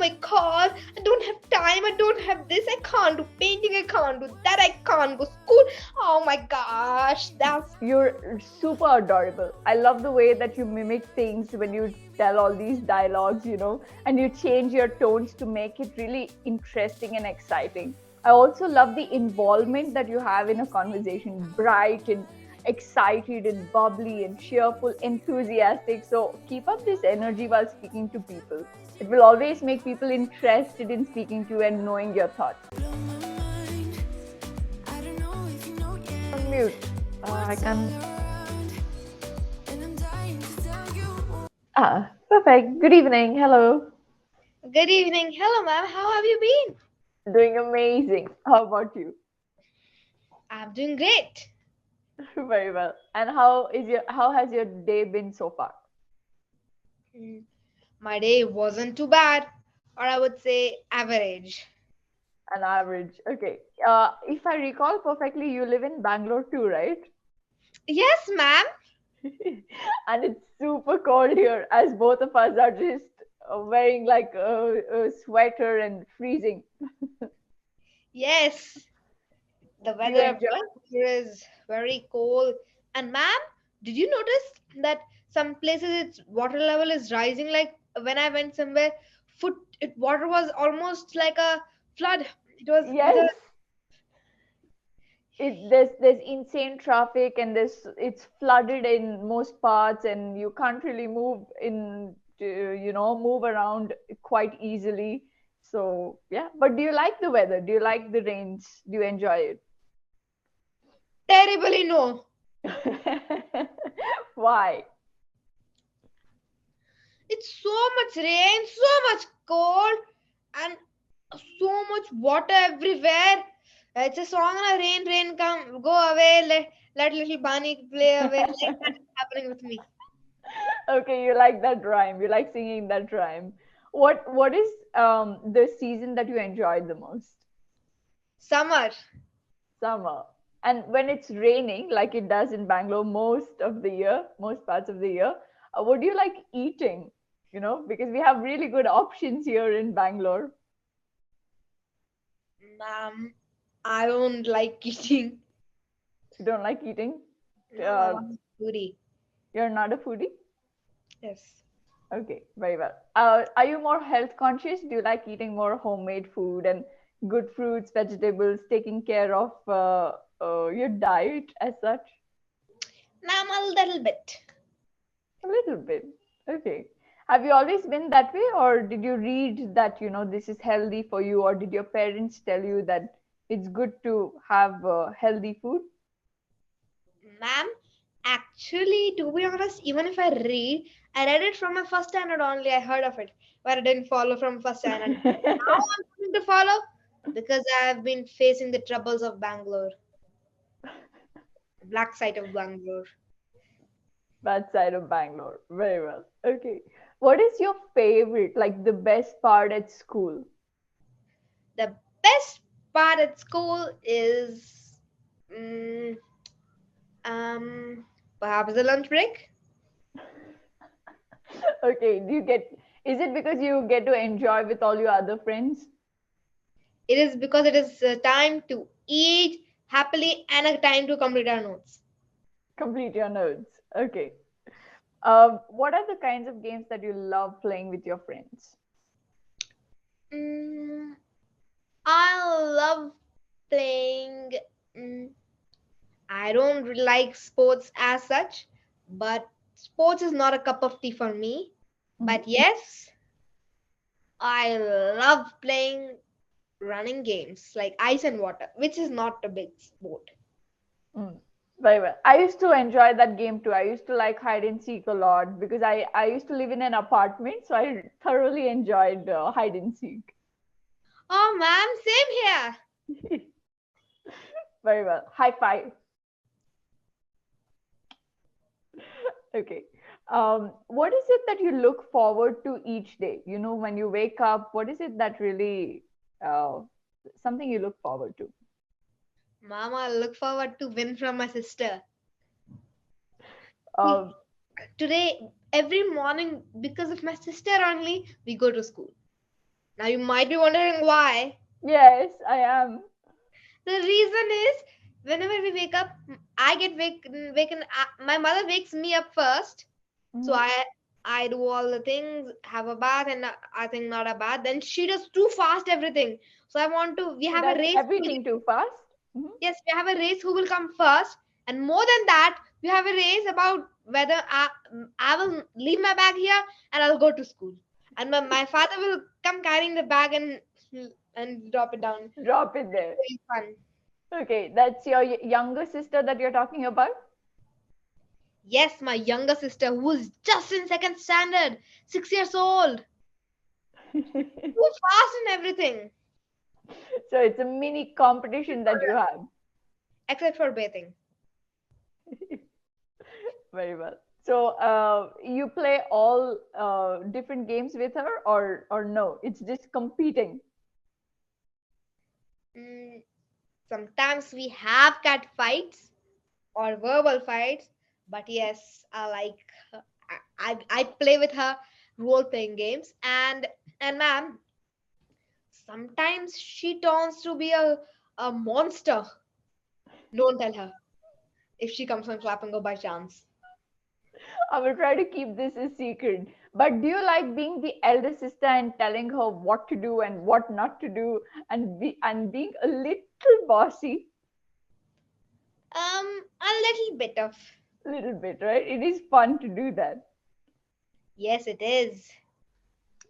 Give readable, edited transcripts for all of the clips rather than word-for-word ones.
my god, I don't have time, I don't have this, I can't do painting, I can't do that, I can't go school. Oh my gosh, that's You're super adorable. I love the way that you mimic things when you tell all these dialogues, and you change your tones to make it really interesting and exciting. I also love the involvement that you have in a conversation, bright and excited and bubbly and cheerful, enthusiastic. So keep up this energy while speaking to people. It will always make people interested in speaking to you and knowing your thoughts. On mute. I can. Perfect. Good evening. Hello. good evening. Hello, ma'am. How have you been? Doing amazing. How about you? I'm doing great. Very well. And how has your day been so far? Hmm, My day wasn't too bad, or I would say average. An average. Okay. If I recall perfectly, you live in Bangalore too, right? Yes, ma'am. And it's super cold here, as both of us are just wearing like a sweater and freezing. Yes, the Do you weather of enjoy? Bangalore is very cold. And ma'am, did you notice that some places its water level is rising? Like when I went somewhere, water was almost like a flood. It was with a Yes. There's insane traffic and it's flooded in most parts and you can't really move in to, move around quite easily. So yeah, but do you like the weather? Do you like the rains? Do you enjoy terribly no. it? Why? It's so much rain, so much cold, and so much water everywhere. It's a song on a rain, rain come, go away, let little bunny play away. Like that is happening with me. Okay, you like that rhyme. You like singing that rhyme. What is the season that you enjoyed the most? Summer. Summer. And when it's raining, like it does in Bangalore most of the year, most parts of the year, what do you like eating? Because we have really good options here in Bangalore. I don't like eating. You don't like eating? No, I'm Uh, a foodie. you're not a foodie? Yes. Okay, very well. Are you more health conscious? Do you like eating more homemade food and good fruits, vegetables, taking care of your diet as such? Now I'm a little bit. A little bit. Okay. Have you always been that way, or did you read that, this is healthy for you, or did your parents tell you that it's good to have healthy food? Ma'am, actually, to be honest, even if I read it from my first standard only. I heard of it, but I didn't follow from first standard. Now I'm going to follow because I have been facing the troubles of Bangalore, the black side of Bangalore. That side of Bangalore. Very well. Okay. What is your favorite, like the best part at school? The best part at school is, mm, um, perhaps the lunch break. Okay. Is it because you get to enjoy with all your other friends? It is because it is time to eat happily and a time to complete our notes. Complete your notes. Okay. What are the kinds of games that you love playing with your friends? Mm, I love playing. mm, I don't really like sports as such, but sports is not a cup of tea for me. Mhm. But yes, I love playing running games like ice and water, which is not a big sport. Mm, very well. I used to enjoy that game too. I used to like hide and seek a lot because I used to live in an apartment, so I thoroughly enjoyed hide and seek. Oh, ma'am, same here. Very well. High five. Okay. What is it that you look forward to each day? When you wake up, what is it that really uh, something you look forward to? Mama, I look forward to win from my sister. We Uh, today every morning because of my sister only we go to school. Now you might be wondering why. Yes, I am. The reason is whenever we wake up, I get waken. My mother wakes me up first, so Mhm. I do all the things, have a bath, and I think not a bath. Then she does too fast everything. So I want to. We She have a does race. everything too fast. Mhm. Yes, we have a race who will come first, and more than that, we have a race about whether I will leave my bag here and I'll go to school, and my father will come carrying the bag and drop it down. Drop it It's there. very fun. Okay, that's your younger sister that you're talking about? Yes, my younger sister, who is just in second standard, 6 years old, too fast in everything So it's a mini competition that you have. except for bathing. Very well. So you play all different games with her, or no? It's just competing. Mm, Sometimes we have cat fights or verbal fights, but yes, I like I play with her role playing games, and ma'am, sometimes she turns to be a monster. Don't tell her if she comes on Clapingo by chance. I will try to keep this a secret. But do you like being the elder sister and telling her what to do and what not to do, and being a little bossy? A little bit of. A little bit, right? It is fun to do that. Yes, it is.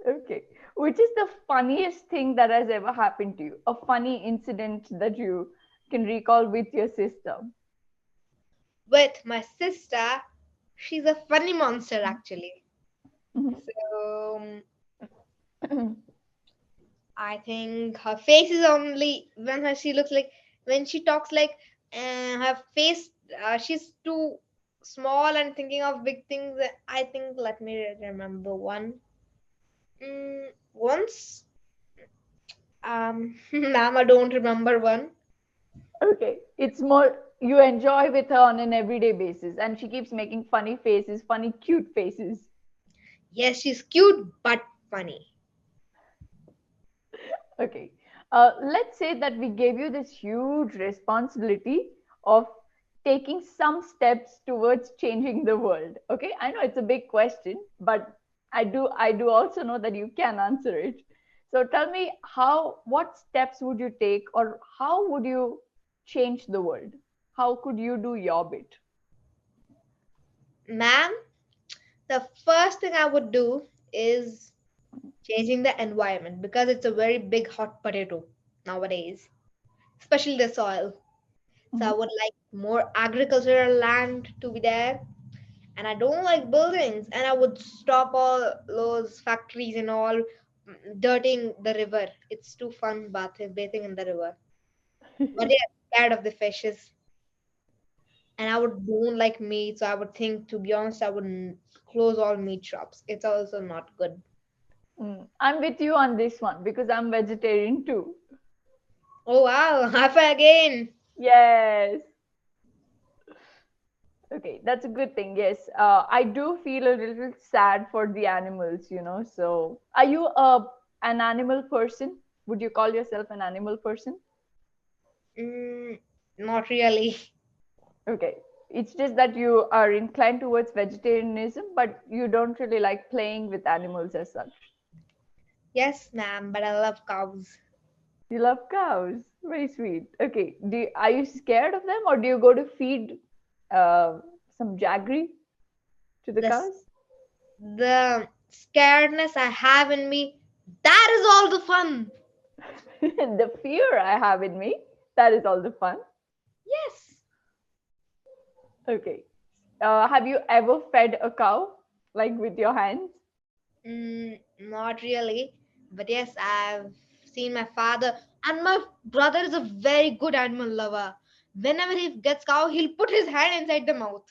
Okay. Which is the funniest thing that has ever happened to you? A funny incident that you can recall with your sister? With my sister, she's a funny monster actually. Mhm. So I think her face is only when she looks like when she talks like her face. She's too small and thinking of big things. I think let me remember one. Once, ma'am, I don't remember one. Okay. It's more you enjoy with her on an everyday basis, and she keeps making funny faces, funny, cute faces. Yes, she's cute but funny. Okay. Let's say that we gave you this huge responsibility of taking some steps towards changing the world. Okay. I know it's a big question, but I do also know that you can answer it. So tell me what steps would you take, or how would you change the world? How could you do your bit? Ma'am, the first thing I would do is changing the environment because it's a very big hot potato nowadays, especially the soil. So I Mhm. would like more agricultural land to be there. And I don't like buildings. And I would stop all those factories and all dirtying the river. It's too fun bathing in the river. But yeah, scared of the fishes. And I would don't like meat, so I would think, to be honest, I would close all meat shops. It's also not good. I'm with you on this one because I'm vegetarian too. Oh wow, happy again. Yes. Okay, that's a good thing. Yes, I do feel a little sad for the animals. So, are you an animal person? Would you call yourself an animal person? Mm, Not really. Okay, it's just that you are inclined towards vegetarianism, but you don't really like playing with animals as such. Yes, ma'am, but I love cows. You love cows. Very sweet. Okay, are you scared of them, or do you go to feed uh, some jaggery to the The cows? the scaredness I have in me, that is all the fun. The fear I have in me, that is all the fun. Yes. Okay. Have you ever fed a cow, like with your hands? Not really. But yes, I've seen my father and my brother is a very good animal lover. Whenever he gets cow, he'll put his hand inside the mouth.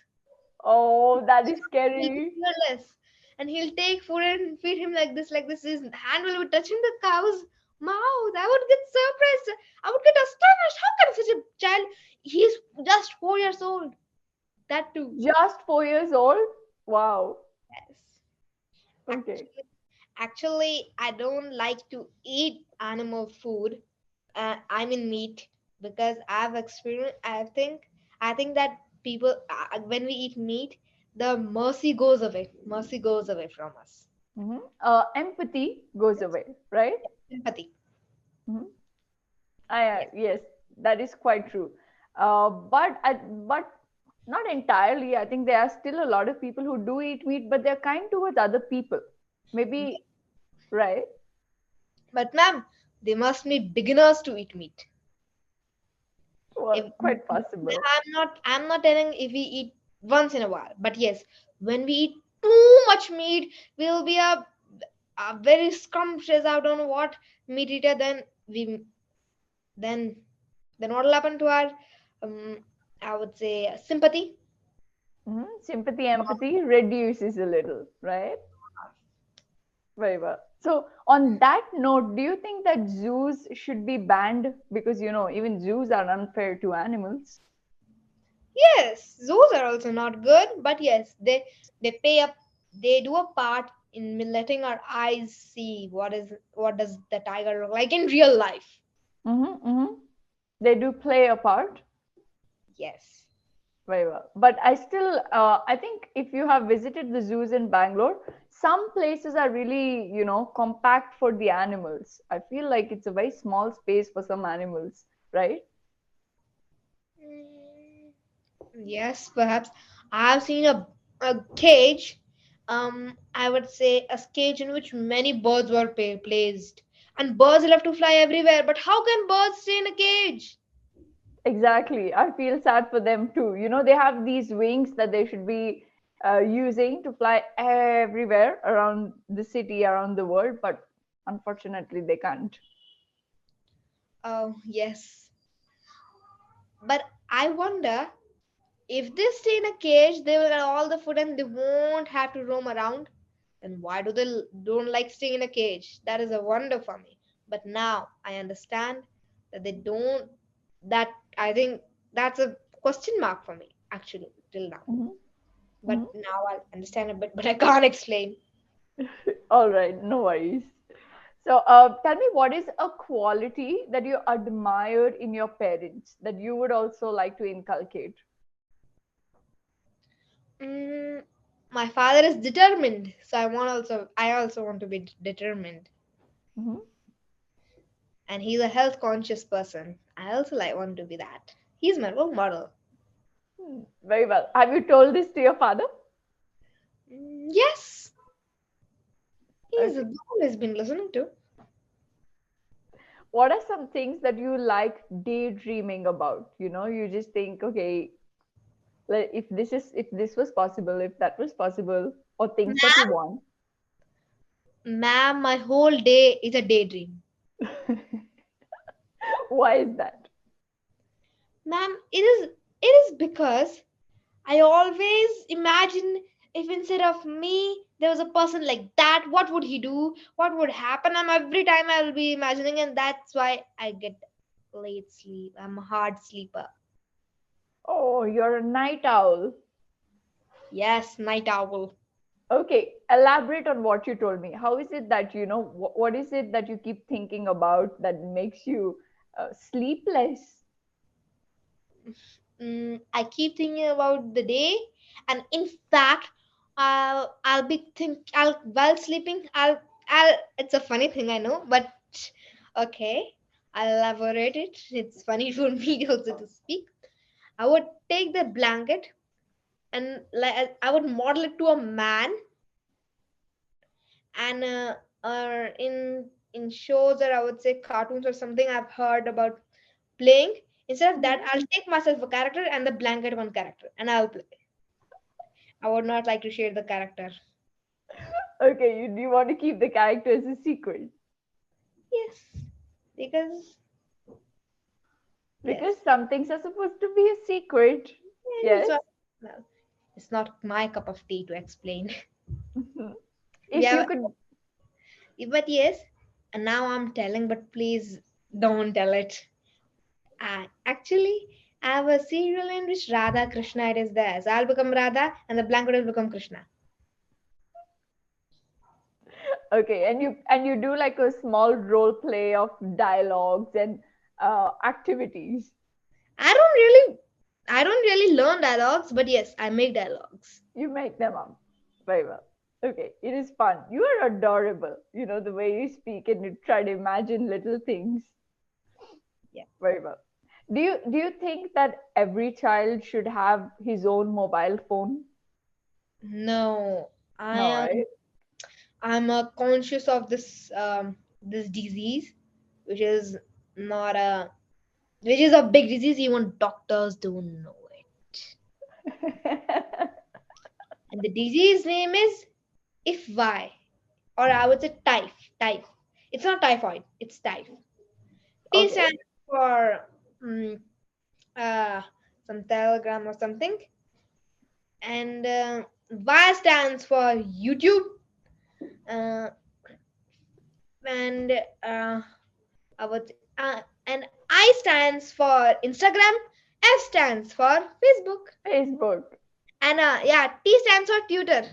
Oh, that is He'll be scary. fearless. And he'll take food and feed him like this, like this. His hand will be touching the cow's mouth. I would get surprised. I would get astonished. How can such a child? He's just 4 years old. That too. Just 4 years old? Wow. Yes. Okay. Actually. Actually, I don't like to eat animal food. I mean meat, because I've experienced. I think that people, when we eat meat, the mercy goes away. Mercy goes away from us. Empathy goes away, right? Sympathy. Mhm. Yes. Yes, that is quite true. But not entirely. I think there are still a lot of people who do eat meat, but they're kind towards other people. Maybe, right? But ma'am, they must be beginners to eat meat. If Well, quite possible. I'm not telling if we eat once in a while, but yes, when we eat too much meat, we'll be a very scrumptious. I don't know what meat eater. Then then what will happen to our um I would say sympathy. Sympathy, empathy reduces a little, right? Very well. So, on that note, do you think that zoos should be banned? Because, even zoos are unfair to animals. Yes, zoos are also not good, but yes, they pay up. They do a part in letting our eyes see what does the tiger look like in real life. Mm-hmm. They do play a part. Yes. Very well. But I think if you have visited the zoos in Bangalore, some places are really, compact for the animals. I feel like it's a very small space for some animals, right? Mm, yes, perhaps. I've seen a cage. I would say a cage in which many birds were placed, and birds love to fly everywhere. But how can birds stay in a cage? Exactly. I feel sad for them too. They have these wings that they should be using to fly everywhere around the city, around the world, but unfortunately they can't. Oh yes, but I wonder if they stay in a cage, they will get all the food and they won't have to roam around. Then why do they don't like staying in a cage? That is a wonder for me. But now I understand that they don't. That I think that's a question mark for me actually till now. Mhm, But mhm. now I understand a bit, but I can't explain. All right, no worries. So, tell me, what is a quality that you admire in your parents that you would also like to inculcate? Mm, my father is determined, so I also want to be determined. Mhm. And he's a health conscious person. I also like want to be that. He's my role model. Very well. Have you told this to your father? Yes, he's Okay. always been listening to. What are some things that you like daydreaming about? You just think, okay, like if this was possible, if that was possible, or things that you Ma'am, want. ma'am, my whole day is a daydream. Why is that? Ma'am, it is because I always imagine if instead of me there was a person like that, what would he do? What would happen? And every time I will be imagining, and that's why I get late sleep. I'm a hard sleeper. Oh, you're a night owl. Yes, night owl. Okay, elaborate on what you told me. How is it that what is it that you keep thinking about that makes you sleepless? I keep thinking about the day, and in fact, I'll be think I'll while sleeping. I'll. It's a funny thing, I know, but okay, I'll elaborate it. It's funny for me also to speak. I would take the blanket and like I would model it to a man, and or in shows, or I would say cartoons or something I've heard about playing. Instead of that, Mhm. I'll take myself a character and the blanket one character, and I'll play. I would not like to share the character. Okay, you want to keep the character as a secret Yes, because because yes, some things are supposed to be a secret. it's Yes. not, well, it's not my cup of tea to explain. Mhm. We If you have, could, but yes, and now I'm telling, but please don't tell it. Actually, I have a serial in which Radha Krishna it is there. So I'll become Radha, and the blanket will become Krishna. Okay, and you do like a small role play of dialogues and activities. I don't really, I don't really learn dialogues, but yes, I make dialogues. You make them up. Very well. Okay, it is fun. You are adorable. The way you speak and you try to imagine little things. Yeah. Very well. Do you think that every child should have his own mobile phone? No, I No, am. right? I'm conscious of this disease, which is not a which is a big disease. Even doctors don't know it. And the disease name is IFY, or I would say typh. Typh. It's not typhoid. It's typh. T Okay. stands for mm, uh, some telegram or something, and Y stands for YouTube, uh, and I would and I stands for Instagram. F stands for Facebook, Facebook. and yeah, T stands for Twitter.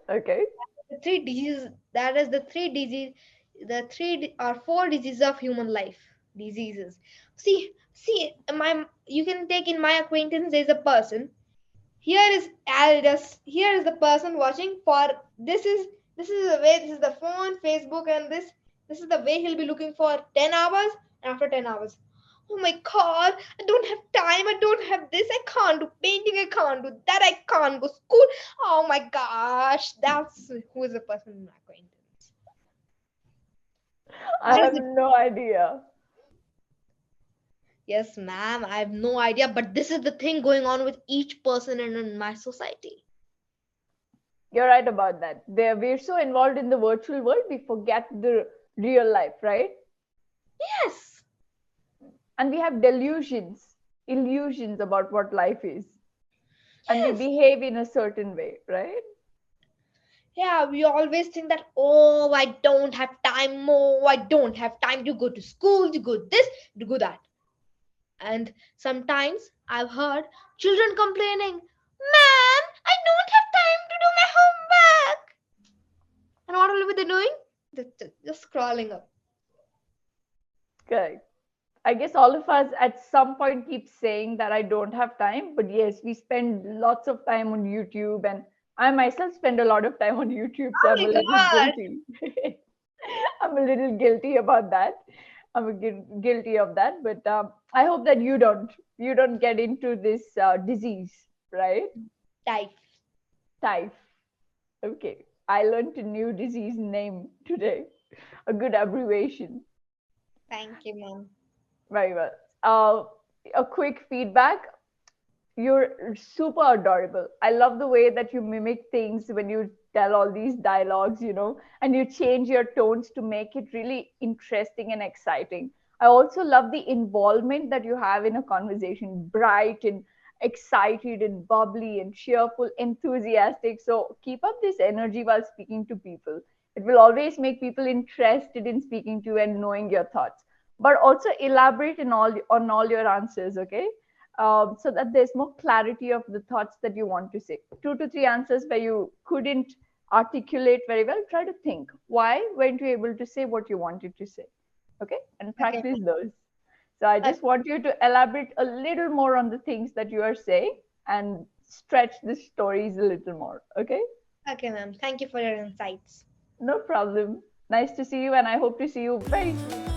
Okay. The three diseases. That is the three disease, the or four diseases of human life. Diseases. See, my you can take in my acquaintance. There's a person. Here is the person watching for this is the way, this is the phone, Facebook, and this is the way he'll be looking for 10 hours, and after 10 hours, oh my god, I don't have time, I don't have this, I can't do painting, I can't do that, I can't go school. Oh my gosh, that's who is the person in my acquaintance. I That is have it. no idea. Yes, ma'am, I have no idea, but this is the thing going on with each person in my society. You're right about that. We're so involved in the virtual world, we forget the real life, right? Yes. And we have delusions, illusions about what life is. And we Yes. behave in a certain way, right? Yeah, we always think that, oh, I don't have time, oh, I don't have time to go to school, to go this, to go that. And sometimes I've heard children complaining, Ma'am, I don't have time to do my homework. And what will be they doing? Just scrolling up. Correct. I guess all of us at some point keep saying that I don't have time, but yes, we spend lots of time on YouTube, and I myself spend a lot of time on YouTube, so Oh I'm my a little god. guilty. I'm a little guilty about that. Guilty of that, but I hope that you don't get into this disease, right? Type. Typh. Okay, I learned a new disease name today. A good abbreviation. Thank you, ma'am. Very well. Uh, a quick feedback. You're super adorable. I love the way that you mimic things when you tell all these dialogues, and you change your tones to make it really interesting and exciting. I also love the involvement that you have in a conversation, bright and excited and bubbly and cheerful, enthusiastic. So keep up this energy while speaking to people. It will always make people interested in speaking to you and knowing your thoughts. But also elaborate on all your answers, okay? So that there's more clarity of the thoughts that you want to say. 2 to 3 answers where you couldn't articulate very well, try to think why weren't you able to say what you wanted to say, okay? And Okay. practice those. So I Okay, just want you to elaborate a little more on the things that you are saying and stretch the stories a little more, okay? okay, ma'am. Thank you for your insights. No problem. Nice to see you, and I hope to see you very soon.